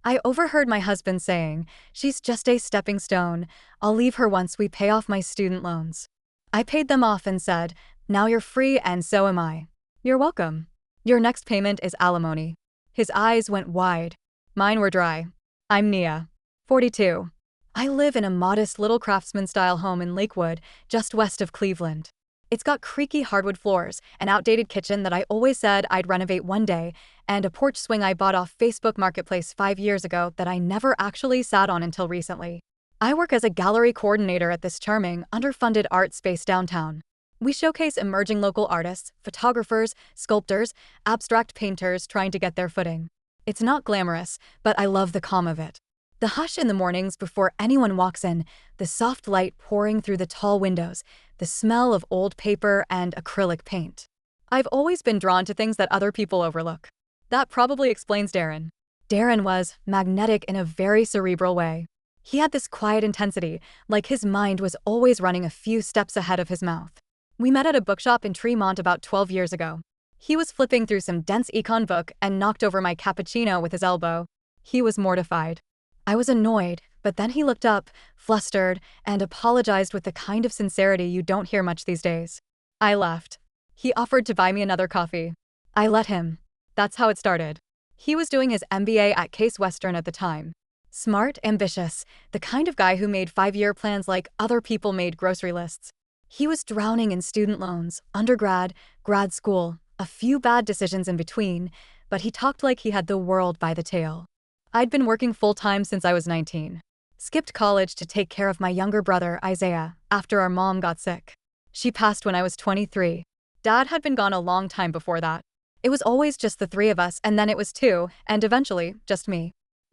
I overheard my husband saying, "She's just a stepping stone. I'll leave her once we pay off my student loans." I paid them off and said, "Now you're free and so am I." "You're welcome. Your next payment is alimony." His eyes went wide. Mine were dry. I'm Nia, 42. I live in a modest little craftsman-style home in Lakewood, just west of Cleveland. It's got creaky hardwood floors, an outdated kitchen that I always said I'd renovate one day, and a porch swing I bought off Facebook Marketplace 5 years ago that I never actually sat on until recently. I work as a gallery coordinator at this charming, underfunded art space downtown. We showcase emerging local artists, photographers, sculptors, abstract painters trying to get their footing. It's not glamorous, but I love the calm of it. The hush in the mornings before anyone walks in, the soft light pouring through the tall windows, the smell of old paper and acrylic paint. I've always been drawn to things that other people overlook. That probably explains Darren. Darren was magnetic in a very cerebral way. He had this quiet intensity, like his mind was always running a few steps ahead of his mouth. We met at a bookshop in Tremont about 12 years ago. He was flipping through some dense econ book and knocked over my cappuccino with his elbow. He was mortified. I was annoyed, but then he looked up, flustered, and apologized with the kind of sincerity you don't hear much these days. I left. He offered to buy me another coffee. I let him. That's how it started. He was doing his MBA at Case Western at the time. Smart, ambitious, the kind of guy who made 5-year plans like other people made grocery lists. He was drowning in student loans, undergrad, grad school, a few bad decisions in between, but he talked like he had the world by the tail. I'd been working full-time since I was 19. Skipped college to take care of my younger brother, Isaiah, after our mom got sick. She passed when I was 23. Dad had been gone a long time before that. It was always just the three of us, and then it was two, and eventually, just me.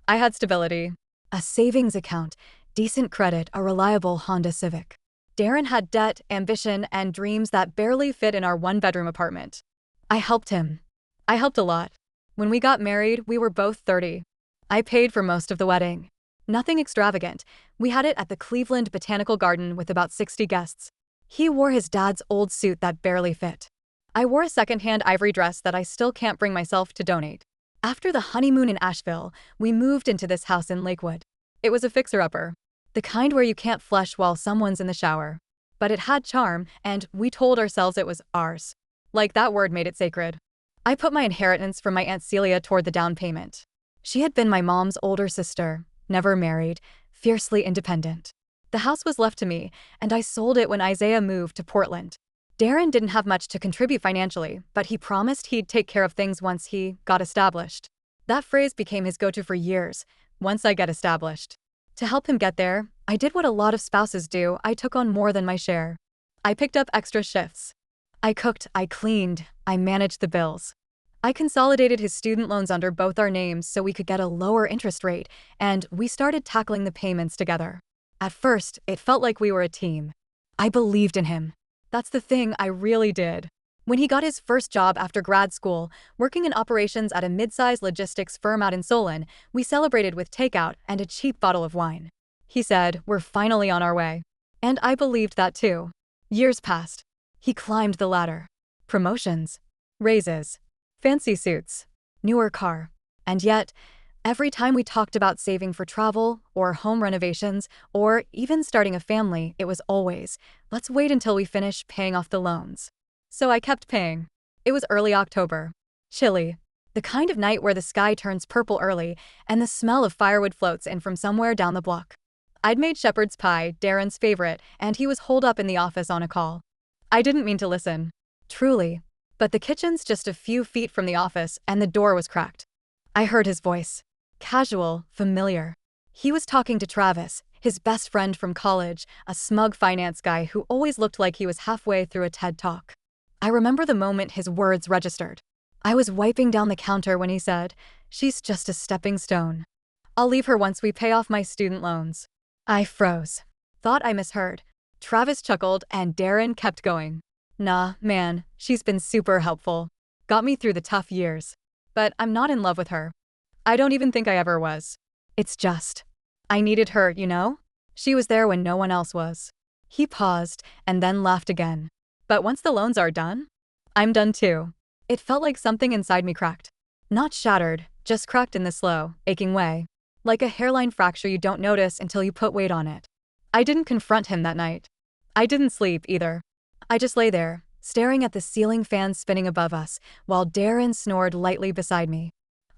I had stability. A savings account, decent credit, a reliable Honda Civic. Darren had debt, ambition, and dreams that barely fit in our one-bedroom apartment. I helped him. I helped a lot. When we got married, we were both 30. I paid for most of the wedding. Nothing extravagant. We had it at the Cleveland Botanical Garden with about 60 guests. He wore his dad's old suit that barely fit. I wore a secondhand ivory dress that I still can't bring myself to donate. After the honeymoon in Asheville, we moved into this house in Lakewood. It was a fixer-upper. The kind where you can't flush while someone's in the shower. But it had charm, and we told ourselves it was ours. Like that word made it sacred. I put my inheritance from my Aunt Celia toward the down payment. She had been my mom's older sister, never married, fiercely independent. The house was left to me, and I sold it when Isaiah moved to Portland. Darren didn't have much to contribute financially, but he promised he'd take care of things once he got established. That phrase became his go-to for years, once I get established. To help him get there, I did what a lot of spouses do. I took on more than my share. I picked up extra shifts. I cooked, I cleaned, I managed the bills. I consolidated his student loans under both our names so we could get a lower interest rate, and we started tackling the payments together. At first, it felt like we were a team. I believed in him. That's the thing, I really did. When he got his first job after grad school, working in operations at a mid-sized logistics firm out in Solon, we celebrated with takeout and a cheap bottle of wine. He said, "We're finally on our way." And I believed that too. Years passed. He climbed the ladder. Promotions. Raises. Fancy suits. Newer car. And yet, every time we talked about saving for travel, or home renovations, or even starting a family, it was always, "Let's wait until we finish paying off the loans." So I kept paying. It was early October. Chilly. The kind of night where the sky turns purple early, and the smell of firewood floats in from somewhere down the block. I'd made shepherd's pie, Darren's favorite, and he was holed up in the office on a call. I didn't mean to listen. Truly. But the kitchen's just a few feet from the office, and the door was cracked. I heard his voice. Casual, familiar. He was talking to Travis, his best friend from college, a smug finance guy who always looked like he was halfway through a TED Talk. I remember the moment his words registered. I was wiping down the counter when he said, "She's just a stepping stone. I'll leave her once we pay off my student loans." I froze. Thought I misheard. Travis chuckled, and Darren kept going. "Nah, man, she's been super helpful. Got me through the tough years. But I'm not in love with her. I don't even think I ever was. It's just, I needed her, you know? She was there when no one else was." He paused, and then laughed again. "But once the loans are done, I'm done too." It felt like something inside me cracked. Not shattered, just cracked in the slow, aching way. Like a hairline fracture you don't notice until you put weight on it. I didn't confront him that night. I didn't sleep either. I just lay there, staring at the ceiling fan spinning above us, while Darren snored lightly beside me.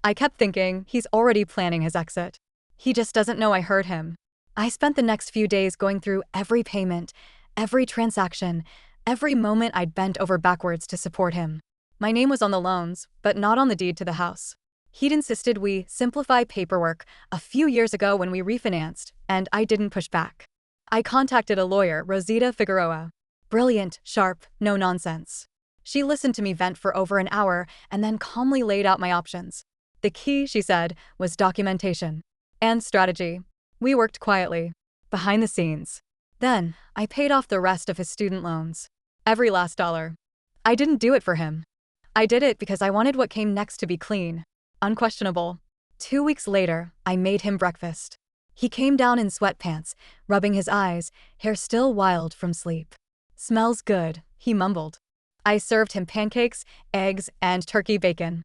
I kept thinking, he's already planning his exit. He just doesn't know I heard him. I spent the next few days going through every payment, every transaction, every moment I'd bent over backwards to support him. My name was on the loans, but not on the deed to the house. He'd insisted we simplify paperwork a few years ago when we refinanced, and I didn't push back. I contacted a lawyer, Rosita Figueroa. Brilliant, sharp, no nonsense. She listened to me vent for over an hour and then calmly laid out my options. The key, she said, was documentation and strategy. We worked quietly, behind the scenes. Then, I paid off the rest of his student loans. Every last dollar. I didn't do it for him. I did it because I wanted what came next to be clean, unquestionable. 2 weeks later, I made him breakfast. He came down in sweatpants, rubbing his eyes, hair still wild from sleep. "Smells good," he mumbled. I served him pancakes, eggs, and turkey bacon.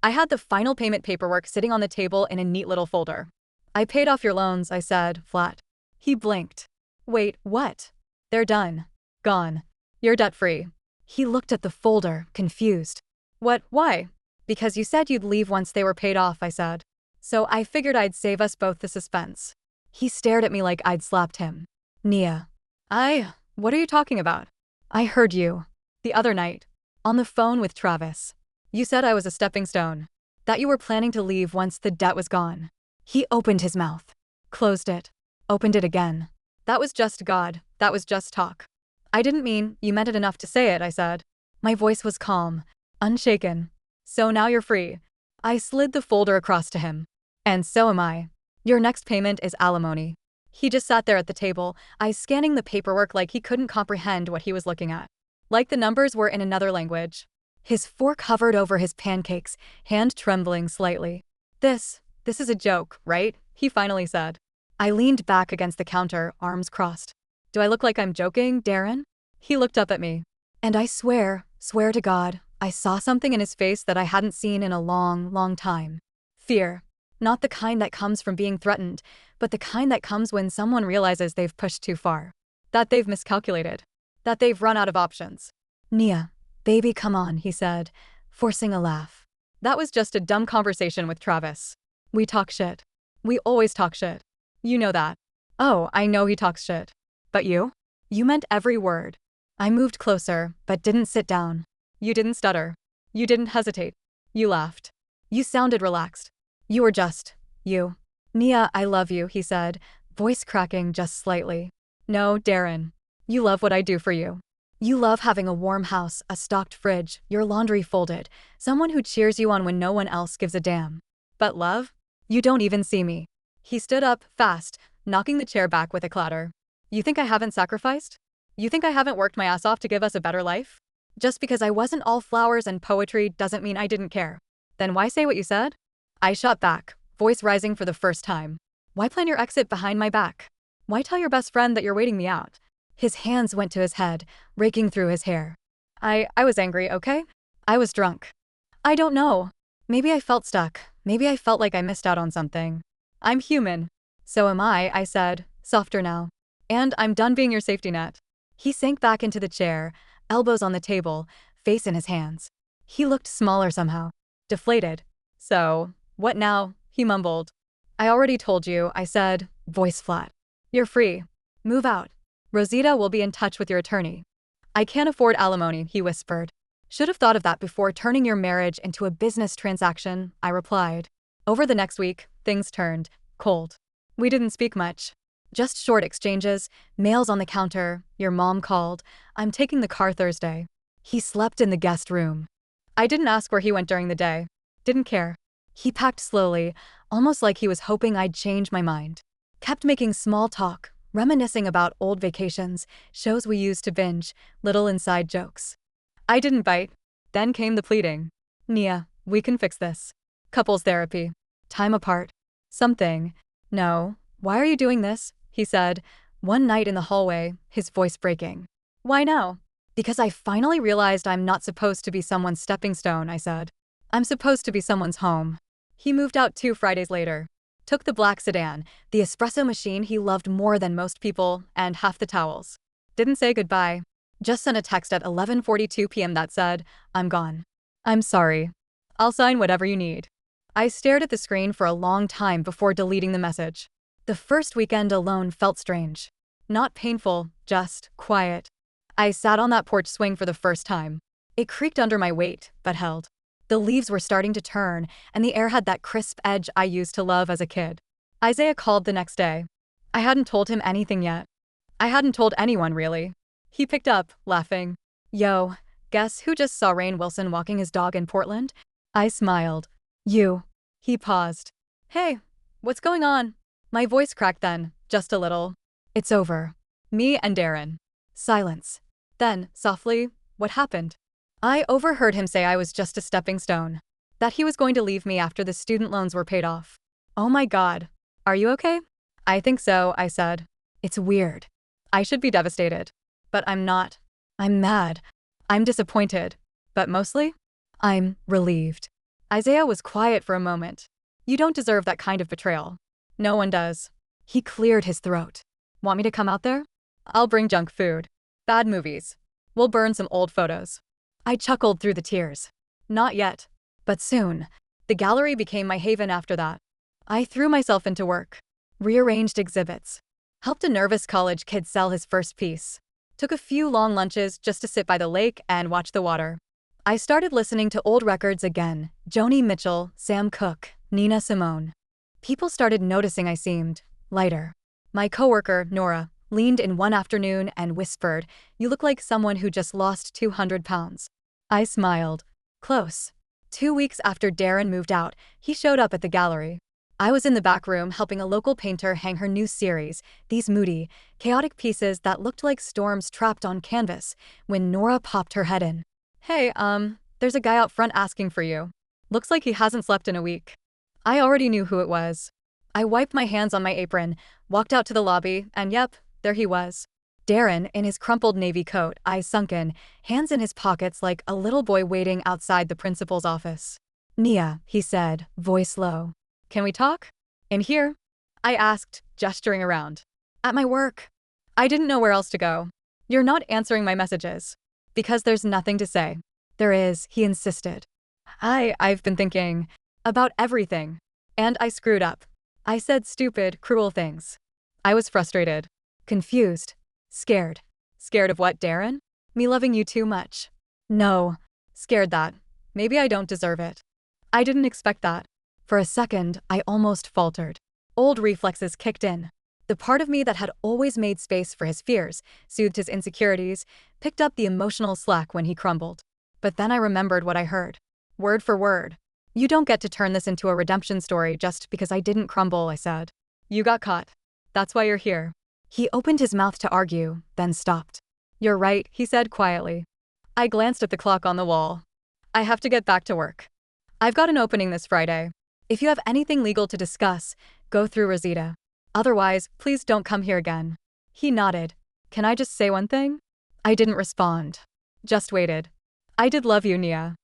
I had the final payment paperwork sitting on the table in a neat little folder. "I paid off your loans," I said, flat. He blinked. "Wait, what?" "They're done. Gone. You're debt-free." He looked at the folder, confused. "What? Why?" "Because you said you'd leave once they were paid off," I said. "So I figured I'd save us both the suspense." He stared at me like I'd slapped him. "Nia." What are you talking about?" "I heard you. The other night. On the phone with Travis. You said I was a stepping stone. That you were planning to leave once the debt was gone." He opened his mouth. Closed it. Opened it again. "That was just God. That was just talk." "I didn't mean you meant it enough to say it," I said. My voice was calm, unshaken. "So now you're free." I slid the folder across to him. "And so am I. Your next payment is alimony." He just sat there at the table, eyes scanning the paperwork like he couldn't comprehend what he was looking at. Like the numbers were in another language. His fork hovered over his pancakes, hand trembling slightly. This is a joke, right?" he finally said. I leaned back against the counter, arms crossed. "Do I look like I'm joking, Darren?" He looked up at me. And I swear to God, I saw something in his face that I hadn't seen in a long, long time. Fear. Not the kind that comes from being threatened, but the kind that comes when someone realizes they've pushed too far. That they've miscalculated. That they've run out of options. "Nia, baby, come on," he said, forcing a laugh. "That was just a dumb conversation with Travis. We talk shit. We always talk shit. You know that." "Oh, I know he talks shit. But you?" "You meant every word." I moved closer, but didn't sit down. "You didn't stutter. You didn't hesitate. You laughed. You sounded relaxed. You were just you." "Nia, I love you," he said, voice cracking just slightly. "No, Darren. You love what I do for you. You love having a warm house, a stocked fridge, your laundry folded, someone who cheers you on when no one else gives a damn. But love? You don't even see me." He stood up, fast, knocking the chair back with a clatter. "You think I haven't sacrificed? You think I haven't worked my ass off to give us a better life? Just because I wasn't all flowers and poetry doesn't mean I didn't care. Then why say what you said?" I shot back, voice rising for the first time. "Why plan your exit behind my back? Why tell your best friend that you're waiting me out?" His hands went to his head, raking through his hair. I was angry, okay? I was drunk. I don't know. Maybe I felt stuck. Maybe I felt like I missed out on something. I'm human. "So am I said, softer now. "And I'm done being your safety net." He sank back into the chair, elbows on the table, face in his hands. He looked smaller somehow. Deflated. "So, what now?" he mumbled. "I already told you," I said, voice flat. "You're free. Move out. Rosita will be in touch with your attorney." "I can't afford alimony," he whispered. "Should have thought of that before turning your marriage into a business transaction," I replied. Over the next week, things turned cold. We didn't speak much. Just short exchanges, mails on the counter, "Your mom called. I'm taking the car Thursday." He slept in the guest room. I didn't ask where he went during the day. Didn't care. He packed slowly, almost like he was hoping I'd change my mind. Kept making small talk, reminiscing about old vacations, shows we used to binge, little inside jokes. I didn't bite. Then came the pleading. "Nia, we can fix this. Couples therapy. Time apart. Something." "No. Why are you doing this?" he said, one night in the hallway, his voice breaking. "Why now?" "Because I finally realized I'm not supposed to be someone's stepping stone," I said. "I'm supposed to be someone's home." He moved out 2 Fridays later. Took the black sedan, the espresso machine he loved more than most people, and half the towels. Didn't say goodbye. Just sent a text at 11:42 p.m. that said, "I'm gone. I'm sorry. I'll sign whatever you need." I stared at the screen for a long time before deleting the message. The first weekend alone felt strange. Not painful, just quiet. I sat on that porch swing for the first time. It creaked under my weight, but held. The leaves were starting to turn, and the air had that crisp edge I used to love as a kid. Isaiah called the next day. I hadn't told him anything yet. I hadn't told anyone, really. He picked up, laughing. "Yo, guess who just saw Rainn Wilson walking his dog in Portland?" I smiled. "You." He paused. "Hey, what's going on?" My voice cracked then, just a little. "It's over. Me and Darren." Silence. Then, softly, "What happened?" I overheard him say I was just a stepping stone. That he was going to leave me after the student loans were paid off. Oh my God. "Are you okay?" "I think so," I said. "It's weird. I should be devastated. But I'm not. I'm mad. I'm disappointed. But mostly, I'm relieved." Isaiah was quiet for a moment. "You don't deserve that kind of betrayal." "No one does." He cleared his throat. "Want me to come out there? I'll bring junk food. Bad movies. We'll burn some old photos." I chuckled through the tears. Not yet. But soon. The gallery became my haven after that. I threw myself into work. Rearranged exhibits. Helped a nervous college kid sell his first piece. Took a few long lunches just to sit by the lake and watch the water. I started listening to old records again. Joni Mitchell, Sam Cooke, Nina Simone. People started noticing I seemed lighter. My coworker, Nora, leaned in one afternoon and whispered, "You look like someone who just lost 200 pounds. I smiled. Close. 2 weeks after Darren moved out, he showed up at the gallery. I was in the back room helping a local painter hang her new series, these moody, chaotic pieces that looked like storms trapped on canvas, when Nora popped her head in. "Hey, there's a guy out front asking for you. Looks like he hasn't slept in a week." I already knew who it was. I wiped my hands on my apron, walked out to the lobby, and yep, there he was. Darren, in his crumpled navy coat, eyes sunken, hands in his pockets like a little boy waiting outside the principal's office. "Nia," he said, voice low. "Can we talk?" "In here?" I asked, gesturing around. "At my work." I didn't know where else to go. "You're not answering my messages." "Because there's nothing to say." "There is," he insisted. I've been thinking about everything. And I screwed up. I said stupid, cruel things. I was frustrated. Confused. Scared. Scared of what, Darren? Me loving you too much. No. Scared that maybe I don't deserve it. I didn't expect that. For a second, I almost faltered. Old reflexes kicked in. The part of me that had always made space for his fears, soothed his insecurities, picked up the emotional slack when he crumbled. But then I remembered what I heard. Word for word. "You don't get to turn this into a redemption story just because I didn't crumble," I said. "You got caught. That's why you're here." He opened his mouth to argue, then stopped. "You're right," he said quietly. I glanced at the clock on the wall. "I have to get back to work. I've got an opening this Friday. If you have anything legal to discuss, go through Rosita. Otherwise, please don't come here again." He nodded. "Can I just say one thing?" I didn't respond. Just waited. "I did love you, Nia.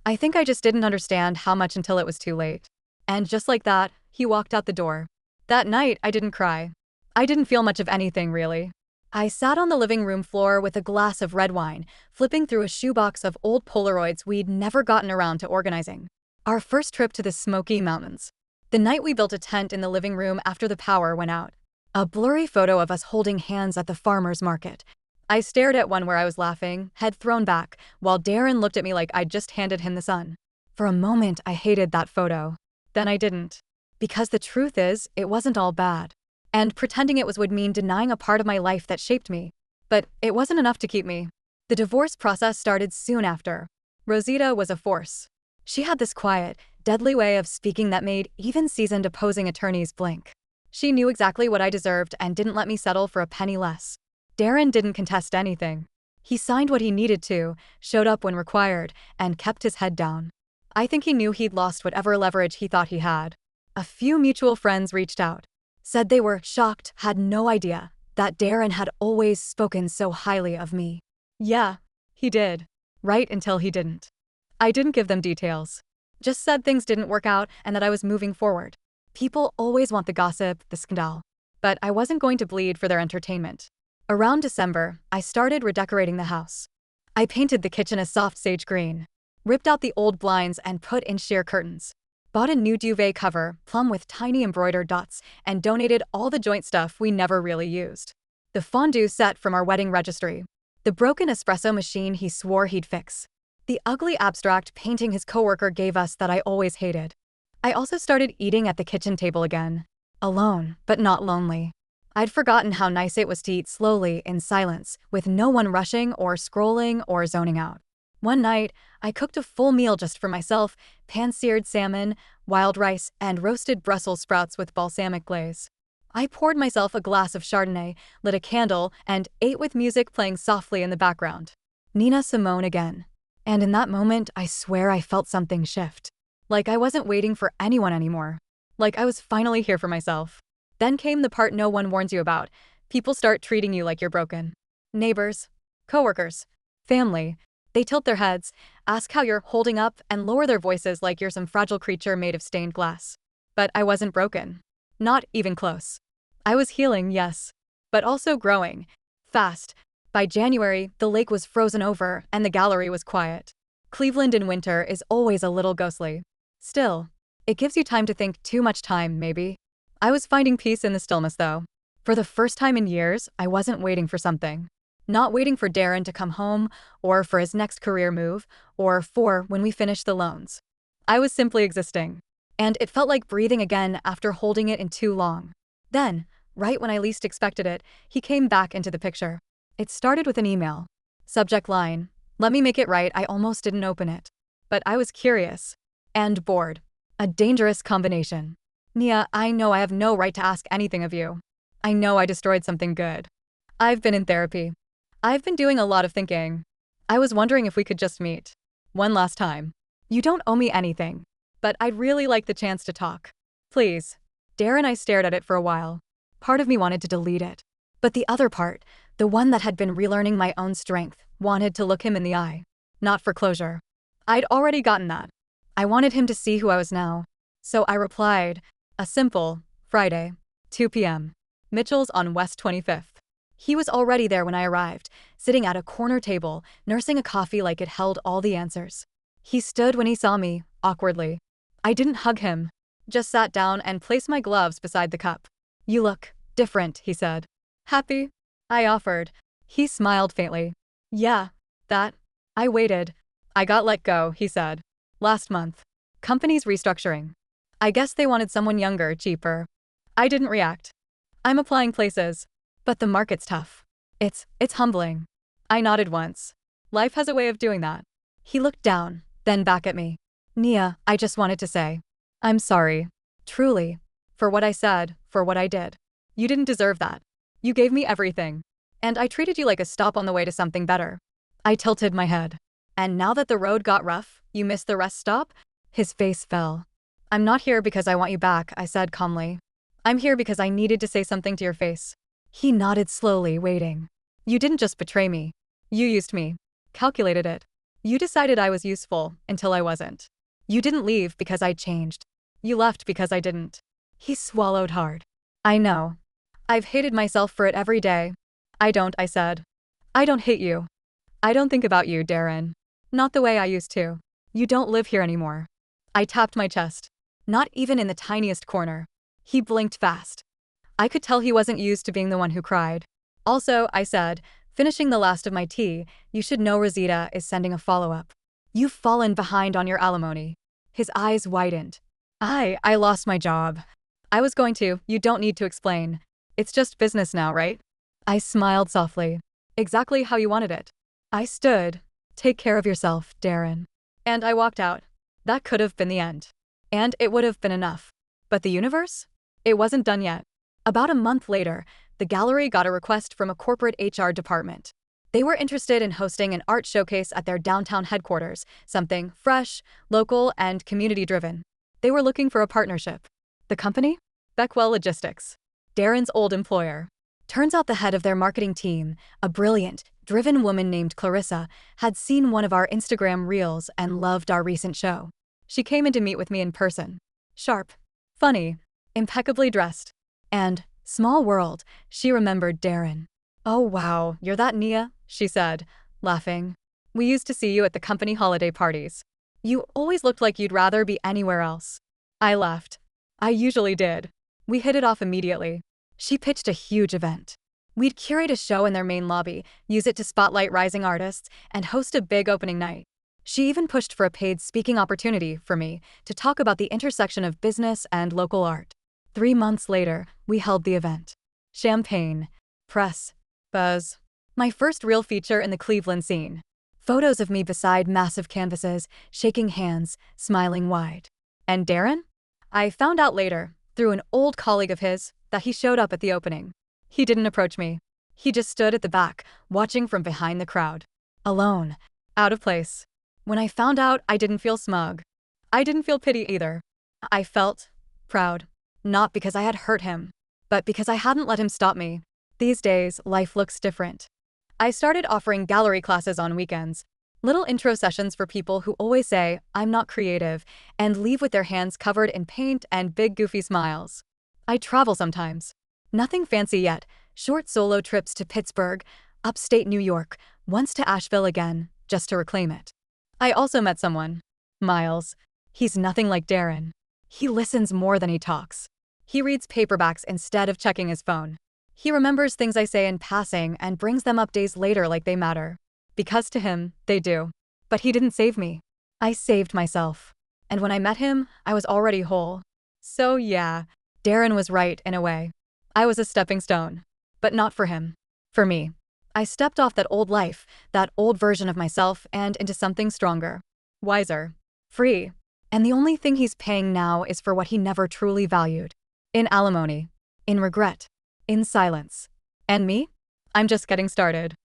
I think I just didn't understand how much until it was too late." And just like that, he walked out the door. That night, I didn't cry. I didn't feel much of anything, really. I sat on the living room floor with a glass of red wine, flipping through a shoebox of old Polaroids we'd never gotten around to organizing. Our first trip to the Smoky Mountains. The night we built a tent in the living room after the power went out. A blurry photo of us holding hands at the farmer's market. I stared at one where I was laughing, head thrown back, while Darren looked at me like I'd just handed him the sun. For a moment, I hated that photo. Then I didn't. Because the truth is, it wasn't all bad. And pretending it was would mean denying a part of my life that shaped me. But it wasn't enough to keep me. The divorce process started soon after. Rosita was a force. She had this quiet, deadly way of speaking that made even seasoned opposing attorneys blink. She knew exactly what I deserved and didn't let me settle for a penny less. Darren didn't contest anything. He signed what he needed to, showed up when required, and kept his head down. I think he knew he'd lost whatever leverage he thought he had. A few mutual friends reached out. Said they were shocked, had no idea, that Darren had always spoken so highly of me. Yeah, he did. Right until he didn't. I didn't give them details. Just said things didn't work out and that I was moving forward. People always want the gossip, the scandal. But I wasn't going to bleed for their entertainment. Around December, I started redecorating the house. I painted the kitchen a soft sage green, ripped out the old blinds and put in sheer curtains, bought a new duvet cover, plum with tiny embroidered dots, and donated all the joint stuff we never really used. The fondue set from our wedding registry, the broken espresso machine he swore he'd fix, the ugly abstract painting his coworker gave us that I always hated. I also started eating at the kitchen table again, alone, but not lonely. I'd forgotten how nice it was to eat slowly, in silence, with no one rushing or scrolling or zoning out. One night, I cooked a full meal just for myself, pan-seared salmon, wild rice, and roasted Brussels sprouts with balsamic glaze. I poured myself a glass of Chardonnay, lit a candle, and ate with music playing softly in the background. Nina Simone again. And in that moment, I swear I felt something shift. Like I wasn't waiting for anyone anymore. Like I was finally here for myself. Then came the part no one warns you about. People start treating you like you're broken. Neighbors, coworkers, family. They tilt their heads, ask how you're holding up, and lower their voices like you're some fragile creature made of stained glass. But I wasn't broken. Not even close. I was healing, yes. But also growing. Fast. By January, the lake was frozen over, and the gallery was quiet. Cleveland in winter is always a little ghostly. Still, it gives you time to think, too much time, maybe. I was finding peace in the stillness, though. For the first time in years, I wasn't waiting for something. Not waiting for Darren to come home, or for his next career move, or for when we finished the loans. I was simply existing. And it felt like breathing again after holding it in too long. Then, right when I least expected it, he came back into the picture. It started with an email. Subject line, "Let me make it right, I almost didn't open it." But I was curious. And bored. A dangerous combination. Nia, I know I have no right to ask anything of you. I know I destroyed something good. I've been in therapy. I've been doing a lot of thinking. I was wondering if we could just meet. One last time. You don't owe me anything. But I'd really like the chance to talk. Please. Darren and I stared at it for a while. Part of me wanted to delete it. But the other part, the one that had been relearning my own strength, wanted to look him in the eye. Not for closure. I'd already gotten that. I wanted him to see who I was now. So I replied, a simple, Friday, 2 p.m. Mitchell's on West 25th. He was already there when I arrived, sitting at a corner table, nursing a coffee like it held all the answers. He stood when he saw me, awkwardly. I didn't hug him. Just sat down and placed my gloves beside the cup. You look different, he said. Happy? I offered. He smiled faintly. Yeah, that. I waited. I got let go, he said. Last month. Company's restructuring. I guess they wanted someone younger, cheaper. I didn't react. I'm applying places. But the market's tough. It's humbling. I nodded once. Life has a way of doing that. He looked down, then back at me. Nia, I just wanted to say. I'm sorry. Truly. For what I said, for what I did. You didn't deserve that. You gave me everything. And I treated you like a stop on the way to something better. I tilted my head. And now that the road got rough, you missed the rest stop? His face fell. I'm not here because I want you back, I said calmly. I'm here because I needed to say something to your face. He nodded slowly, waiting. You didn't just betray me. You used me. Calculated it. You decided I was useful, until I wasn't. You didn't leave because I changed. You left because I didn't. He swallowed hard. I know. I've hated myself for it every day. I said. I don't hate you. I don't think about you, Darren. Not the way I used to. You don't live here anymore. I tapped my chest. Not even in the tiniest corner. He blinked fast. I could tell he wasn't used to being the one who cried. Also, I said, finishing the last of my tea, you should know Rosita is sending a follow-up. You've fallen behind on your alimony. His eyes widened. I lost my job. I was going to, you don't need to explain. It's just business now, right? I smiled softly. Exactly how you wanted it. I stood. Take care of yourself, Darren. And I walked out. That could have been the end. And it would have been enough. But the universe? It wasn't done yet. About a month later, the gallery got a request from a corporate HR department. They were interested in hosting an art showcase at their downtown headquarters, something fresh, local, and community-driven. They were looking for a partnership. The company? Beckwell Logistics. Darren's old employer. Turns out the head of their marketing team, a brilliant, driven woman named Clarissa, had seen one of our Instagram reels and loved our recent show. She came in to meet with me in person. Sharp. Funny. impeccably dressed. And, small world, she remembered Darren. "Oh wow, you're that Nia," she said, laughing. "We used to see you at the company holiday parties. You always looked like you'd rather be anywhere else." I laughed. I usually did. We hit it off immediately. She pitched a huge event. We'd curate a show in their main lobby, use it to spotlight rising artists, and host a big opening night. She even pushed for a paid speaking opportunity for me to talk about the intersection of business and local art. 3 months later, we held the event. Champagne, press, buzz. My first real feature in the Cleveland scene. Photos of me beside massive canvases, shaking hands, smiling wide. And Darren? I found out later, through an old colleague of his, that he showed up at the opening. He didn't approach me. He just stood at the back, watching from behind the crowd. Alone. Out of place. When I found out, I didn't feel smug. I didn't feel pity either. I felt proud. Not because I had hurt him, but because I hadn't let him stop me. These days, life looks different. I started offering gallery classes on weekends. Little intro sessions for people who always say, "I'm not creative," and leave with their hands covered in paint and big goofy smiles. I travel sometimes. Nothing fancy yet. Short solo trips to Pittsburgh, upstate New York, once to Asheville again, just to reclaim it. I also met someone. Miles. He's nothing like Darren. He listens more than he talks. He reads paperbacks instead of checking his phone. He remembers things I say in passing and brings them up days later like they matter. Because to him, they do. But he didn't save me. I saved myself. And when I met him, I was already whole. So yeah, Darren was right in a way. I was a stepping stone. But not for him. For me. I stepped off that old life, that old version of myself, and into something stronger. Wiser. Free. And the only thing he's paying now is for what he never truly valued. In alimony. In regret. In silence. And me? I'm just getting started.